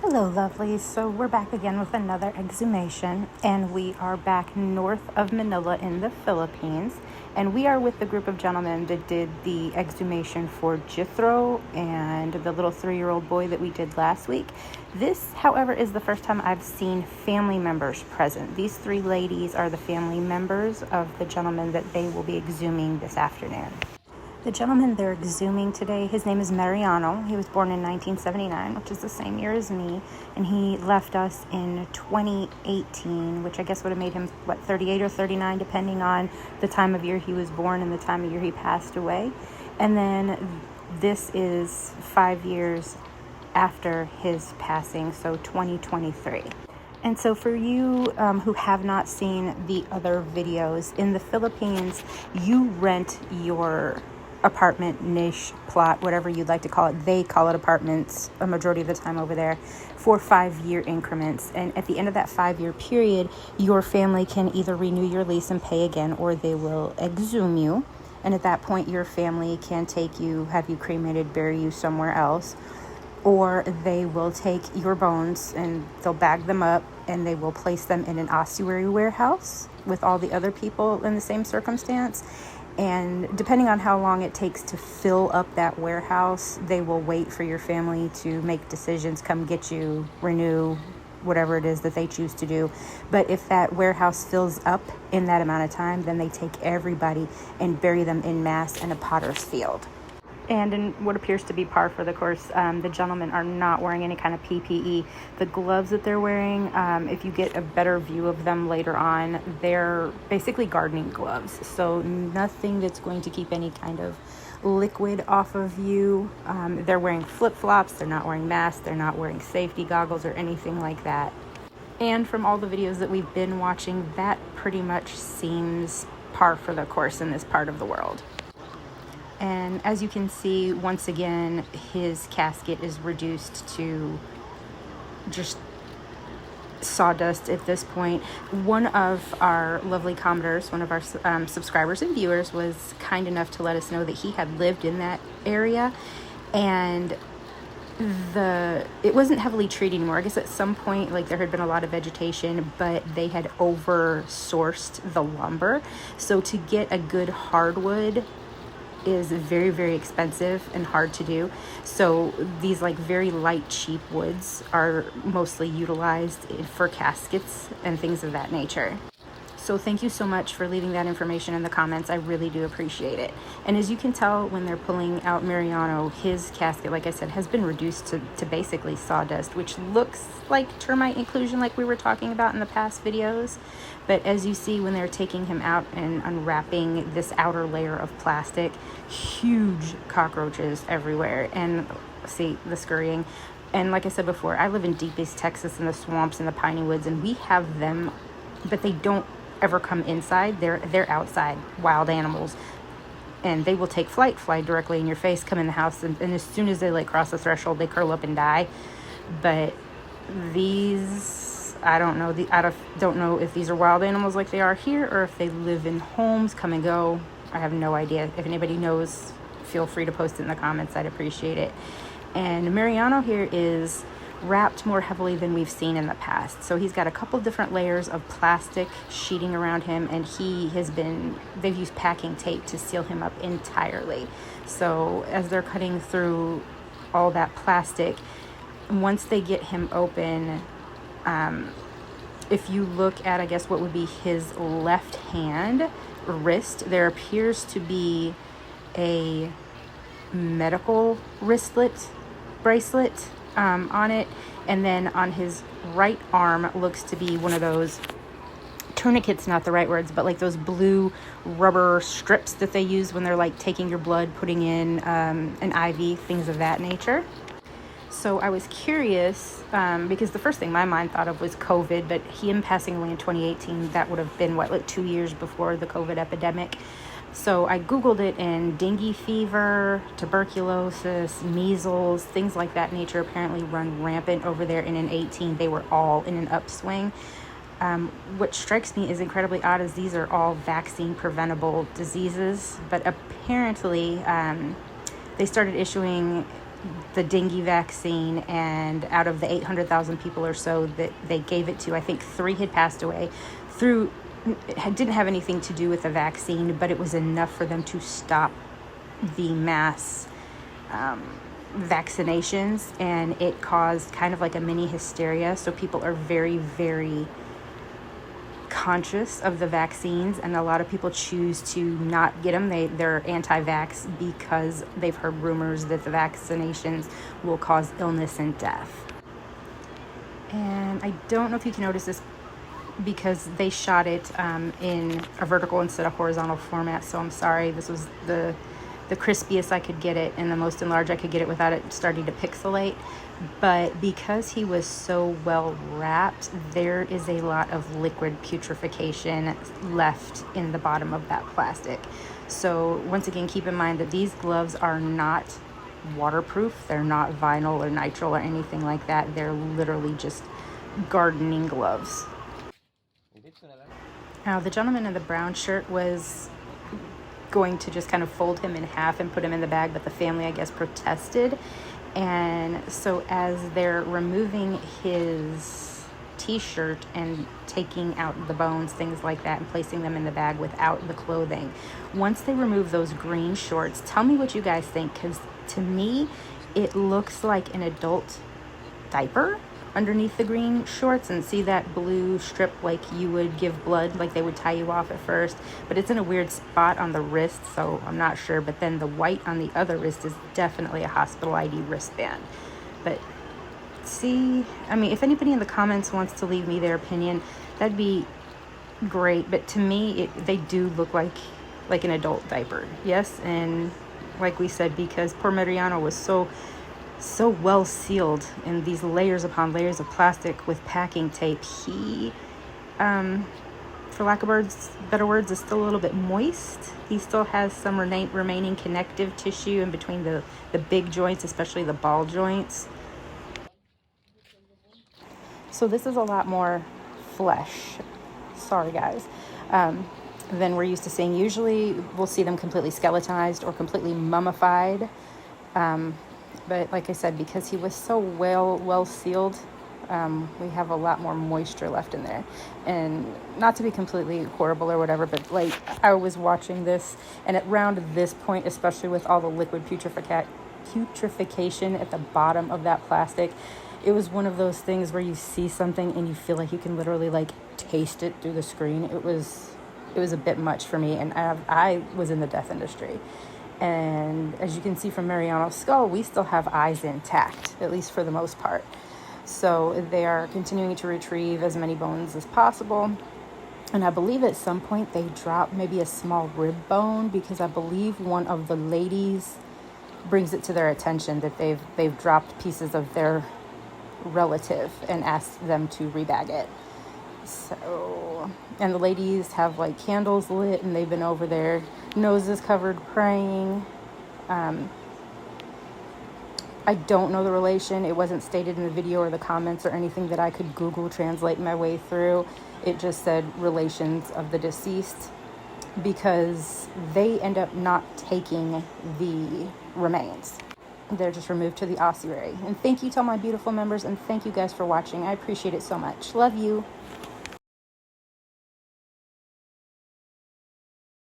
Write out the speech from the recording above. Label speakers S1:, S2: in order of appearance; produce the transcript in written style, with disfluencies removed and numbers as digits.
S1: Hello, lovelies. So we're back again with another exhumation, and we are back north of Manila in the Philippines. And we are with the group of gentlemen that did the exhumation for Jethro and the little 3-year-old boy that we did last week. This, however, is the first time I've seen family members present. These 3 ladies are the family members of the gentleman that they will be exhuming this afternoon. The gentleman they're exhuming today, his name is Mariano. He was born in 1979, which is the same year as me, and he left us in 2018, which I guess would have made him, 38 or 39, depending on the time of year he was born and the time of year he passed away. And then this is 5 years after his passing, so 2023. And so for you who have not seen the other videos, in the Philippines, you rent your apartment, niche, plot, whatever you'd like to call it. They call it apartments a majority of the time over there, for 5-year increments. And at the end of that 5-year period, your family can either renew your lease and pay again, or they will exhume you. And at that point, your family can take you, have you cremated, bury you somewhere else, or they will take your bones and they'll bag them up and they will place them in an ossuary warehouse with all the other people in the same circumstance. And depending on how long it takes to fill up that warehouse, they will wait for your family to make decisions, come get you, renew, whatever it is that they choose to do. But if that warehouse fills up in that amount of time, then they take everybody and bury them en masse in a potter's field. And in what appears to be par for the course, the gentlemen are not wearing any kind of PPE. The gloves that they're wearing, if you get a better view of them later on, they're basically gardening gloves. So nothing that's going to keep any kind of liquid off of you. They're wearing flip-flops. They're not wearing masks. They're not wearing safety goggles or anything like that. And from all the videos that we've been watching, that pretty much seems par for the course in this part of the world. And as you can see, once again, his casket is reduced to just sawdust at this point. One of our lovely commenters, one of our subscribers and viewers, was kind enough to let us know that he had lived in that area, and it wasn't heavily treated anymore. I guess at some point, there had been a lot of vegetation, but they had over-sourced the lumber. So to get a good hardwood is very, very expensive and hard to do. So these very light, cheap woods are mostly utilized for caskets and things of that nature. So thank you so much for leaving that information in the comments. I really do appreciate it. And as you can tell, when they're pulling out Mariano, his casket, like I said, has been reduced to basically sawdust, which looks like termite inclusion like we were talking about in the past videos. But as you see, when they're taking him out and unwrapping this outer layer of plastic, huge cockroaches everywhere. And see the scurrying. And like I said before, I live in deep East Texas in the swamps and the piney woods, and we have them, but they don't ever come inside. They're outside, wild animals, and they will take flight, fly directly in your face, come in the house, and as soon as they cross the threshold, they curl up and die. But these, I don't know. Don't know if these are wild animals like they are here, or if they live in homes, come and go. I have no idea. If anybody knows, feel free to post it in the comments. I'd appreciate it. And Mariano here is wrapped more heavily than we've seen in the past. So he's got a couple different layers of plastic sheeting around him, and they've used packing tape to seal him up entirely. So as they're cutting through all that plastic, once they get him open, if you look at, I guess, what would be his left hand wrist, there appears to be a medical bracelet on it, and then on his right arm looks to be one of those tourniquets, not the right words, but those blue rubber strips that they use when they're taking your blood, putting in an IV, things of that nature. So I was curious, because the first thing my mind thought of was COVID, but him passing away in 2018, that would have been 2 years before the COVID epidemic. So I Googled it, and dengue fever, tuberculosis, measles, things like that nature apparently run rampant over there. And in 18, they were all in an upswing. What strikes me is incredibly odd is these are all vaccine preventable diseases, but apparently they started issuing the dengue vaccine, and out of the 800,000 people or so that they gave it to, I think 3 had passed away through, it didn't have anything to do with the vaccine, but it was enough for them to stop the mass vaccinations, and it caused kind of like a mini hysteria. So people are very, very conscious of the vaccines, and a lot of people choose to not get them. They're anti-vax because they've heard rumors that the vaccinations will cause illness and death. And I don't know if you can notice this because they shot it in a vertical instead of horizontal format, so I'm sorry. This was the crispiest I could get it and the most enlarged I could get it without it starting to pixelate. But because he was so well wrapped, there is a lot of liquid putrefaction left in the bottom of that plastic. So once again, keep in mind that these gloves are not waterproof. They're not vinyl or nitrile or anything like that. They're literally just gardening gloves. Now, the gentleman in the brown shirt was going to just kind of fold him in half and put him in the bag, but the family, I guess, protested. And so as they're removing his t-shirt and taking out the bones, things like that, and placing them in the bag without the clothing, once they remove those green shorts, tell me what you guys think, because to me it looks like an adult diaper underneath the green shorts. And see that blue strip like you would give blood, like they would tie you off at first, but it's in a weird spot on the wrist, so I'm not sure. But then the white on the other wrist is definitely a hospital ID wristband. But see, I mean, if anybody in the comments wants to leave me their opinion, that'd be great. But to me, they do look like an adult diaper. Yes, and like we said, because poor Mariano was so well sealed in these layers upon layers of plastic with packing tape, he for lack of better words, is still a little bit moist. He still has some remaining connective tissue in between the big joints, especially the ball joints. So this is a lot more flesh, sorry guys, than we're used to seeing. Usually we'll see them completely skeletized or completely mummified. But like I said, because he was so well sealed, we have a lot more moisture left in there. And not to be completely horrible or whatever, but like I was watching this, and around this point, especially with all the liquid putrefaction at the bottom of that plastic, it was one of those things where you see something and you feel like you can literally like taste it through the screen. It was a bit much for me, and I was in the death industry. And as you can see from Mariano's skull, we still have eyes intact, at least for the most part. So they are continuing to retrieve as many bones as possible. And I believe at some point they drop maybe a small rib bone, because I believe one of the ladies brings it to their attention that they've dropped pieces of their relative and asked them to rebag it. So, and the ladies have like candles lit, and they've been over there, noses covered, praying. I don't know the relation. It wasn't stated in the video or the comments or anything that I could Google translate my way through. It just said relations of the deceased, because they end up not taking the remains. They're just removed to the ossuary. And thank you to all my beautiful members, and thank you guys for watching. I appreciate it so much. Love you.